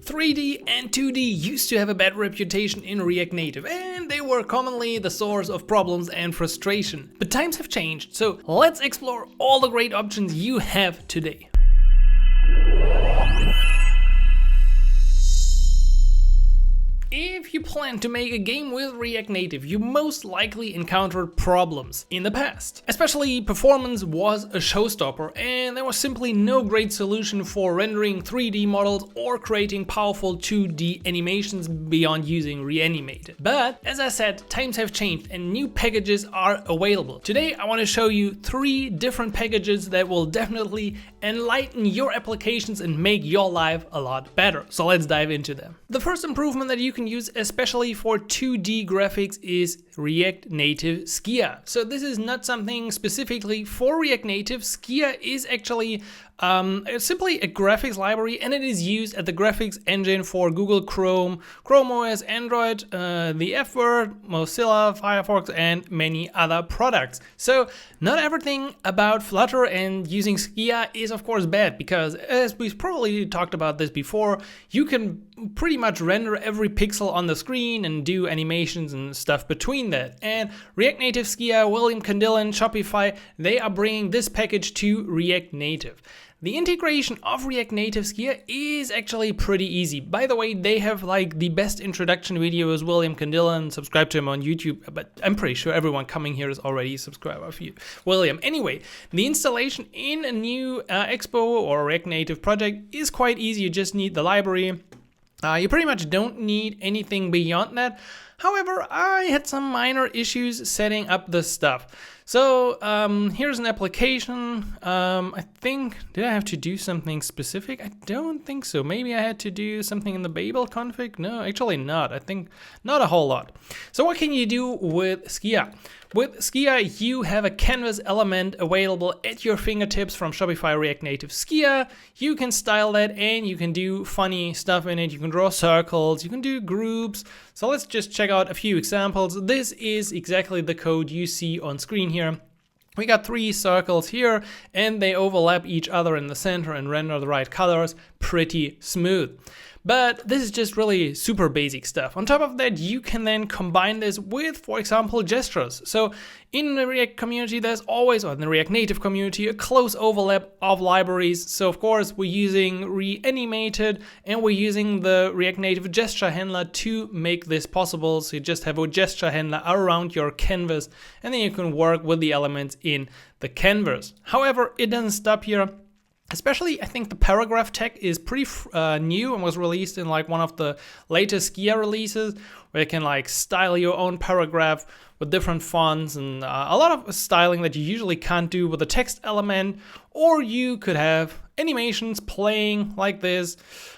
3D and 2D used to have a bad reputation in React Native, and they were commonly the source of problems and frustration. But times have changed, so let's explore all the great options you have today. If you plan to make a game with React Native, you most likely encountered problems in the past. Especially performance was a showstopper, and there was simply no great solution for rendering 3D models or creating powerful 2D animations beyond using Reanimated. But as I said, times have changed and new packages are available. Today I want to show you 3 different packages that will definitely enlighten your applications and make your life a lot better. So let's dive into them. The first improvement that you can use especially for 2D graphics is React Native Skia. So this is not something specifically for React Native. Skia is actually simply a graphics library, and it is used as the graphics engine for Google Chrome, Chrome OS, Android, the F Word, Mozilla, Firefox, and many other products. So not everything about Flutter and using Skia is of course bad, because as we've probably talked about this before, you can pretty much render every pixel on the screen and do animations and stuff between that. And React Native Skia, William Candillon, Shopify, they are bringing this package to React Native. The integration of React Native Skia is actually pretty easy. By the way, they have like the best introduction video as William Candillon. Subscribe to him on YouTube, but I'm pretty sure everyone coming here is already a subscriber of you, William. Anyway, the installation in a new Expo or React Native project is quite easy. You just need the library. You pretty much don't need anything beyond that. However, I had some minor issues setting up this stuff. So here's an application. I think, did I have to do something specific? I don't think so. Maybe I had to do something in the Babel config? No, actually not. I think not a whole lot. So what can you do with Skia? With Skia, you have a canvas element available at your fingertips from Shopify React Native Skia. You can style that and you can do funny stuff in it. You can draw circles, you can do groups. So let's just check out a few examples. This is exactly the code you see on screen here. We got 3 circles here and they overlap each other in the center and render the right colors. Pretty smooth. But this is just really super basic stuff. On top of that, you can then combine this with, for example, gestures. So in the React community, there's always, or in the React Native community, a close overlap of libraries. So of course, we're using Reanimated and we're using the React Native gesture handler to make this possible. So you just have a gesture handler around your canvas and then you can work with the elements in the canvas. However, it doesn't stop here. Especially, I think the paragraph tag is pretty new and was released in like one of the latest Skia releases, where you can like style your own paragraph with different fonts and a lot of styling that you usually can't do with a text element. Or you could have animations playing like this.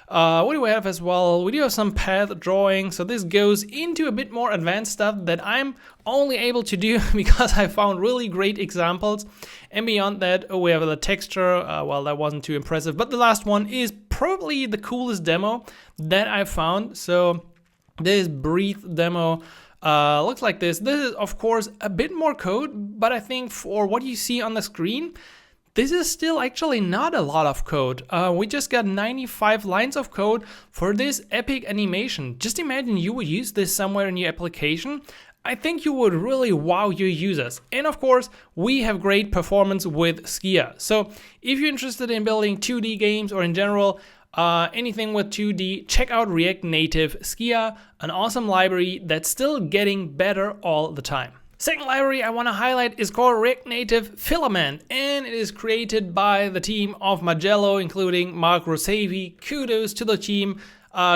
What do we have as well? We do have some path drawing. So this goes into a bit more advanced stuff that I'm only able to do because I found really great examples. And beyond that, we have the texture. Well, that wasn't too impressive, but the last one is probably the coolest demo that I found. So this breathe demo looks like this. This is of course a bit more code, but I think for what you see on the screen, this is still actually not a lot of code. We just got 95 lines of code for this epic animation. Just imagine you would use this somewhere in your application. I think you would really wow your users. And of course, we have great performance with Skia. So if you're interested in building 2D games or in general, anything with 2D, check out React Native Skia, an awesome library that's still getting better all the time. Second library I want to highlight is called React Native Filament, and it is created by the team of Magello, including Mark Rosavi. Kudos to the team,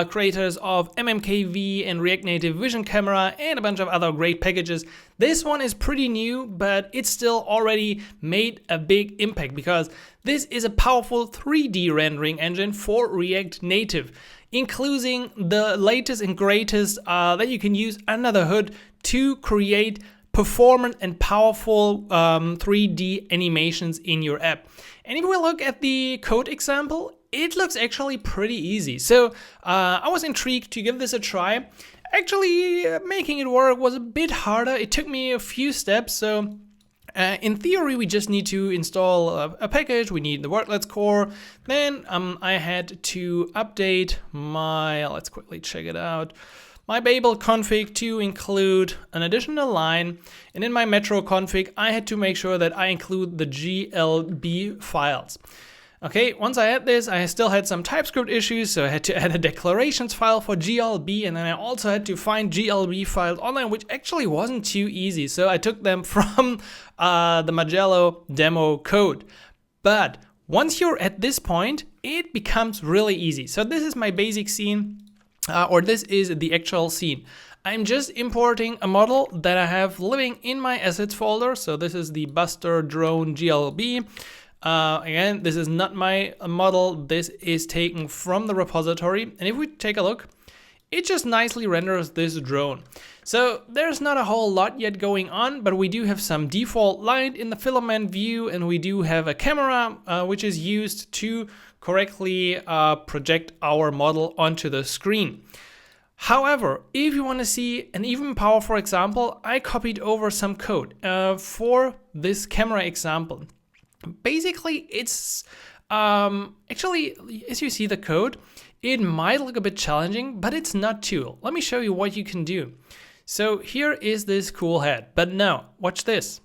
creators of MMKV and React Native Vision Camera and a bunch of other great packages. This one is pretty new, but it's still already made a big impact because this is a powerful 3D rendering engine for React Native, including the latest and greatest that you can use under the hood to create performant and powerful 3D animations in your app. And if we look at the code example, it looks actually pretty easy. So I was intrigued to give this a try. Actually, making it work was a bit harder. It took me a few steps. So In theory, we just need to install a package. We need the wortlets core. Then I had to update my, let's quickly check it out, my Babel config to include an additional line. And in my Metro config, I had to make sure that I include the GLB files. Okay, once I had this, I still had some TypeScript issues, so I had to add a declarations file for GLB, and then I also had to find GLB files online, which actually wasn't too easy. So I took them from the Magello demo code. But once you're at this point, it becomes really easy. So this is my basic scene, or this is the actual scene. I'm just importing a model that I have living in my assets folder. So this is the Buster drone GLB. Again, this is not my model, this is taken from the repository. And if we take a look, it just nicely renders this drone. So there's not a whole lot yet going on, but we do have some default light in the filament view, and we do have a camera, which is used to correctly project our model onto the screen. However, if you want to see an even powerful example, I copied over some code for this camera example. Basically, it's actually, as you see the code, it might look a bit challenging, but it's not too. Let me show you what you can do. So here is this cool head, but now watch this.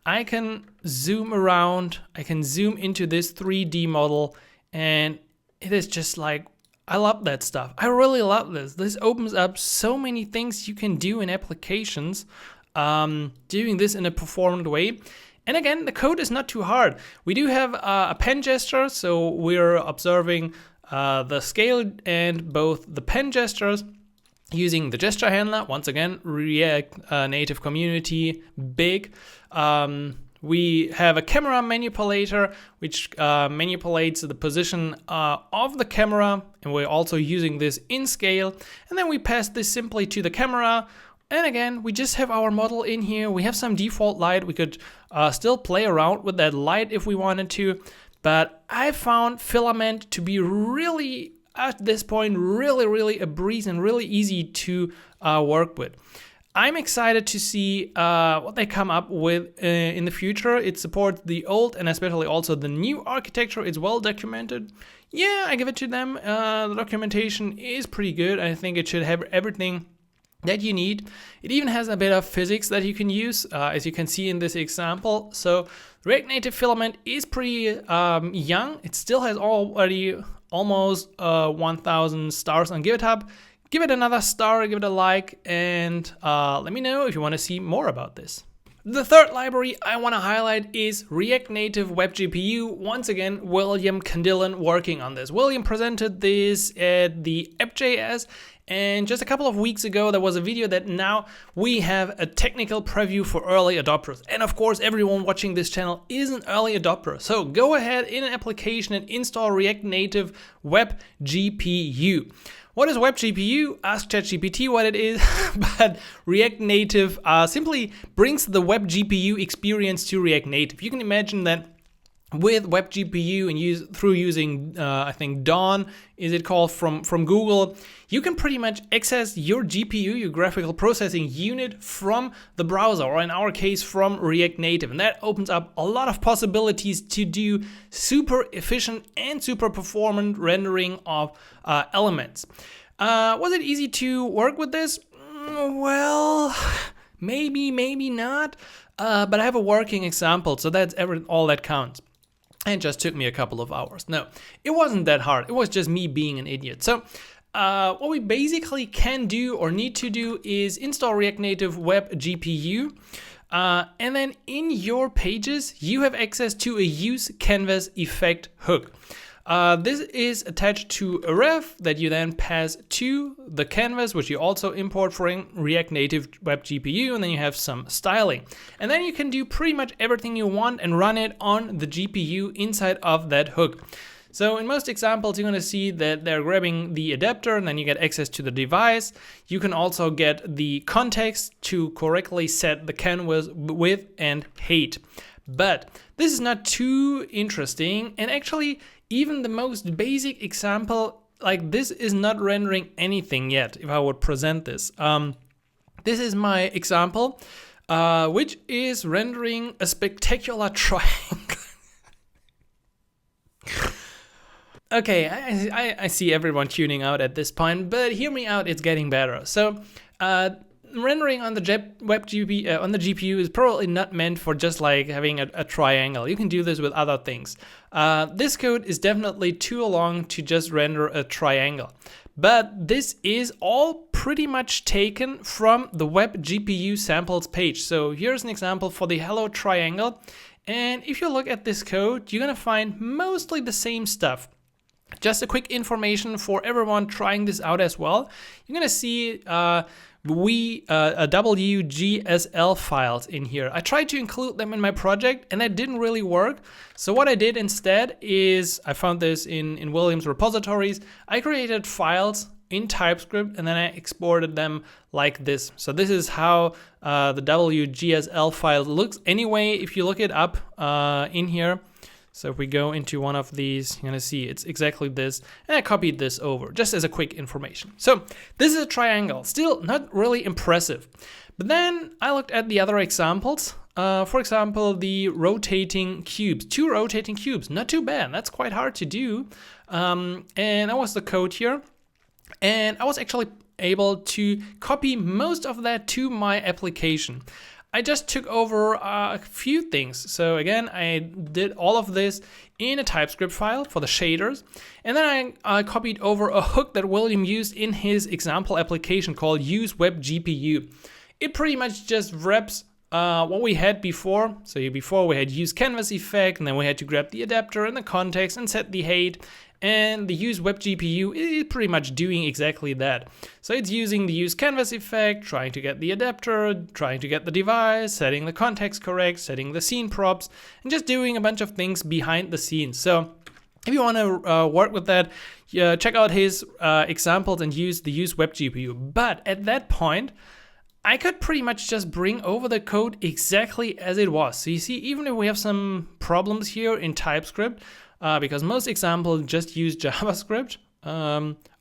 I can zoom around, I can zoom into this 3D model, and it is just like, I love that stuff. I really love this. This opens up so many things you can do in applications, doing this in a performant way. And again, the code is not too hard. We do have a pen gesture, so we're observing the scale and both the pen gestures using the gesture handler. Once again, React Native community, big. We have a camera manipulator, which manipulates the position of the camera, and we're also using this in scale. And then we pass this simply to the camera. And again, we just have our model in here. We have some default light. We could still play around with that light if we wanted to. But I found Filament to be really, at this point, really a breeze and really easy to work with. I'm excited to see what they come up with in the future. It supports the old and especially also the new architecture. It's well documented. Yeah, I give it to them. The documentation is pretty good. I think it should have everything that you need. It even has a bit of physics that you can use, as you can see in this example. So React Native Filament is pretty young. It still has already almost 1,000 stars on GitHub. Give it another star, give it a like, and let me know if you want to see more about this. The third library I want to highlight is React Native WebGPU. Once again, William Candillon working on this. William presented this at the app.js, and just a couple of weeks ago, there was a video that now we have a technical preview for early adopters. And of course, everyone watching this channel is an early adopter. So go ahead in an application and install React Native WebGPU. What is WebGPU? Ask ChatGPT what it is, but React Native simply brings the WebGPU experience to React Native. You can imagine that with WebGPU and through using, I think Dawn, is it called, from Google, you can pretty much access your GPU, your graphical processing unit, from the browser, or in our case, from React Native. And that opens up a lot of possibilities to do super efficient and super performant rendering of elements. Was it easy to work with this? Well, maybe not. But I have a working example, so that's all that counts. And just took me a couple of hours. No, it wasn't that hard. It was just me being an idiot. So what we basically can do or need to do is install React Native WebGPU. And then in your pages, you have access to a use canvas effect hook. This is attached to a ref that you then pass to the canvas, which you also import from React Native WebGPU, and then you have some styling. And then you can do pretty much everything you want and run it on the GPU inside of that hook. So in most examples, you're going to see that they're grabbing the adapter, and then you get access to the device. You can also get the context to correctly set the canvas width and height. But this is not too interesting, and actually even the most basic example like this is not rendering anything yet if I would present this. This is my example. which is rendering a spectacular triangle. Okay, I see everyone tuning out at this point, but hear me out, it's getting better. So, rendering on the GPU is probably not meant for just like having a triangle. You can do this with other things. This code is definitely too long to just render a triangle. But this is all pretty much taken from the WebGPU samples page. So here's an example for the hello triangle. And if you look at this code, you're gonna find mostly the same stuff. Just a quick information for everyone trying this out as well. You're gonna see WGSL files in here. I tried to include them in my project and that didn't really work. So what I did instead is, I found this in William's repositories. I created files in TypeScript and then I exported them like this. So this is how the WGSL file looks. Anyway, if you look it up in here, so if we go into one of these, you're gonna see it's exactly this, and I copied this over, just as a quick information. So this is a triangle, still not really impressive. But then I looked at the other examples. For example, the rotating cubes, 2 rotating cubes, not too bad, that's quite hard to do. And that was the code here. And I was actually able to copy most of that to my application. I just took over a few things. So again, I did all of this in a TypeScript file for the shaders. And then I copied over a hook that William used in his example application called use WebGPU. It pretty much just wraps what we had before. So before we had use canvas effect, and then we had to grab the adapter and the context and set the height. And the use WebGPU is pretty much doing exactly that. So it's using the use canvas effect, trying to get the adapter, trying to get the device, setting the context correct, setting the scene props, and just doing a bunch of things behind the scenes. So if you want to work with that, check out his examples and use the use WebGPU. But at that point, I could pretty much just bring over the code exactly as it was. So you see, even if we have some problems here in TypeScript, because most examples just use JavaScript,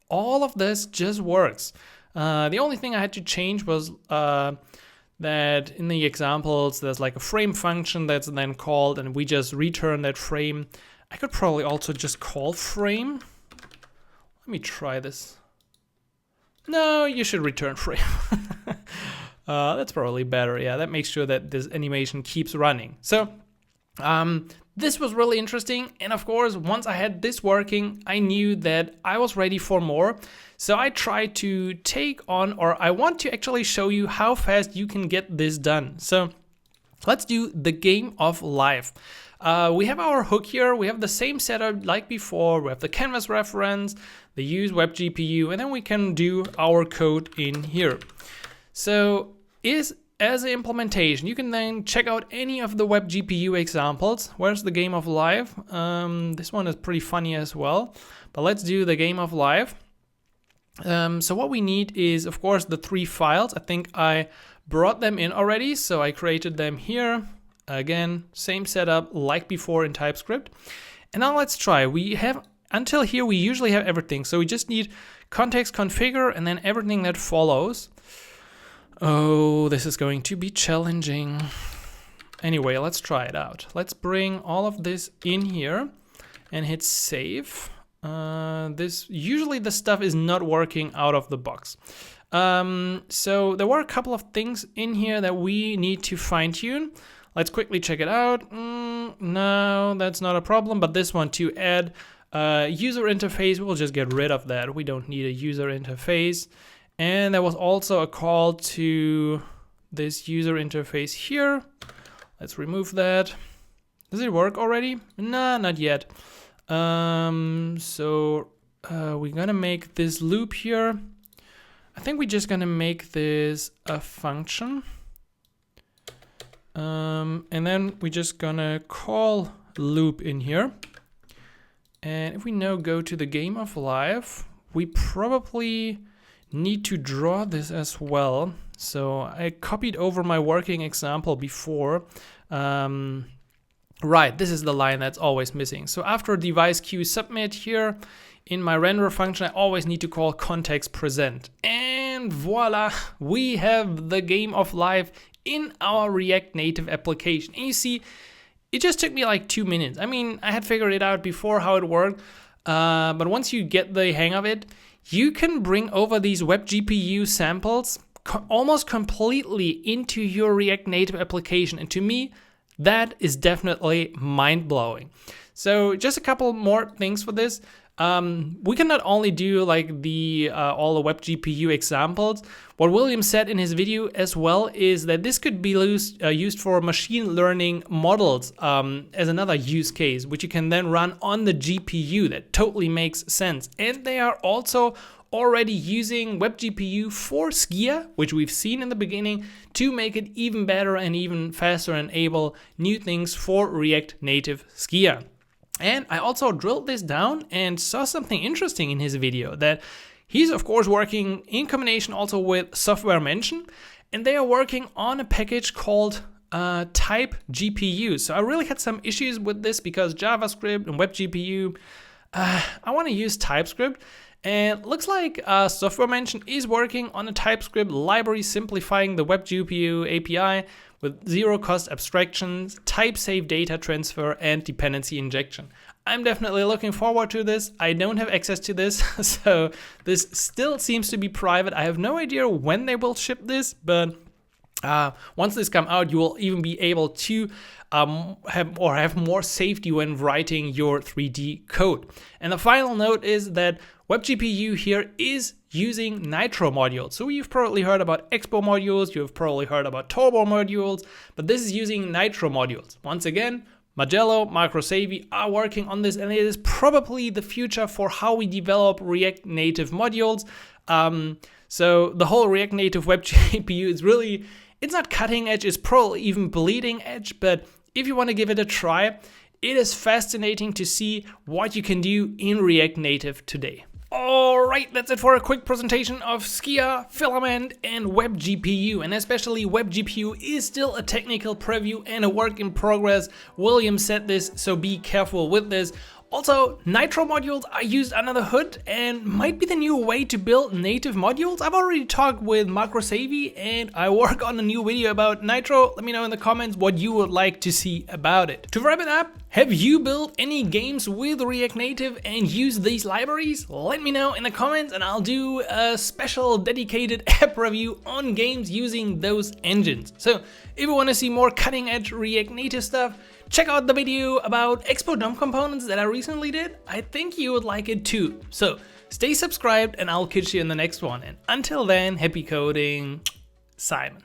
all of this just works. The only thing I had to change was that in the examples, there's like a frame function that's then called, and we just return that frame. I could probably also just call frame. Let me try this. No, you should return frame. That's probably better. Yeah, that makes sure that this animation keeps running. So this was really interesting. And of course, once I had this working, I knew that I was ready for more. So I tried to take on, or I want to actually show you how fast you can get this done. So let's do the game of life. We have our hook here. We have the same setup like before. We have the canvas reference, the use WebGPU, and then we can do our code in here. So as an implementation, you can then check out any of the WebGPU examples. Where's the game of life? This one is pretty funny as well, but let's do the game of life. So what we need is, of course, the 3 files. I think I brought them in already, so I created them here. Again, same setup like before in TypeScript. And now let's try. We have, until here, we usually have everything. So we just need context configure and then everything that follows. Oh, this is going to be challenging. Anyway, let's try it out. Let's bring all of this in here and hit save. Usually the stuff is not working out of the box. So there were a couple of things in here that we need to fine tune. Let's quickly check it out. No, that's not a problem, but this one to add user interface, we'll just get rid of that. We don't need a user interface. And there was also a call to this user interface here. Let's remove that. Does it work already? Nah, not yet. So we're gonna make this loop here. I think we're just gonna make this a function. And then we're just gonna call loop in here. And if we now go to the game of life, we probably need to draw this as well. So I copied over my working example before. Right, this is the line that's always missing. So after device queue submit here, in my render function, I always need to call context present. And voila, we have the game of life in our React Native application. And you see, it just took me like 2 minutes. I mean, I had figured it out before how it worked, but once you get the hang of it, you can bring over these WebGPU samples almost completely into your React Native application. And to me, that is definitely mind-blowing. So just a couple more things for this. We can not only do like all the WebGPU examples. What William said in his video as well is that this could be used for machine learning models as another use case, which you can then run on the GPU. That totally makes sense. And they are also already using WebGPU for Skia, which we've seen in the beginning, to make it even better and even faster and enable new things for React Native Skia. And I also drilled this down and saw something interesting in his video, that he's of course working in combination also with Software Mention, and they are working on a package called Type GPU. So I really had some issues with this because JavaScript and WebGPU, I want to use TypeScript. And looks like Software Mention is working on a TypeScript library simplifying the WebGPU API with zero-cost abstractions, type-safe data transfer, and dependency injection. I'm definitely looking forward to this. I don't have access to this, so this still seems to be private. I have no idea when they will ship this, but once this comes out, you will even be able to have more safety when writing your 3D code. And the final note is that WebGPU here is using Nitro modules. So you've probably heard about Expo modules, you've probably heard about Turbo modules, but this is using Nitro modules. Once again, Magello, MicroSavi are working on this, and it is probably the future for how we develop React Native modules. So the whole React Native WebGPU is really, it's not cutting edge, it's probably even bleeding edge, but if you want to give it a try, it is fascinating to see what you can do in React Native today. Alright, that's it for a quick presentation of Skia, Filament and WebGPU, and especially WebGPU is still a technical preview and a work in progress. William said this, so be careful with this. Also, Nitro modules are used under the hood and might be the new way to build native modules. I've already talked with MicroSavi and I work on a new video about Nitro. Let me know in the comments what you would like to see about it. To wrap it up, have you built any games with React Native and used these libraries? Let me know in the comments and I'll do a special dedicated app review on games using those engines. So if you want to see more cutting edge React Native stuff, check out the video about Expo DOM components that I recently did. I think you would like it too. So stay subscribed and I'll catch you in the next one. And until then, happy coding, Simon.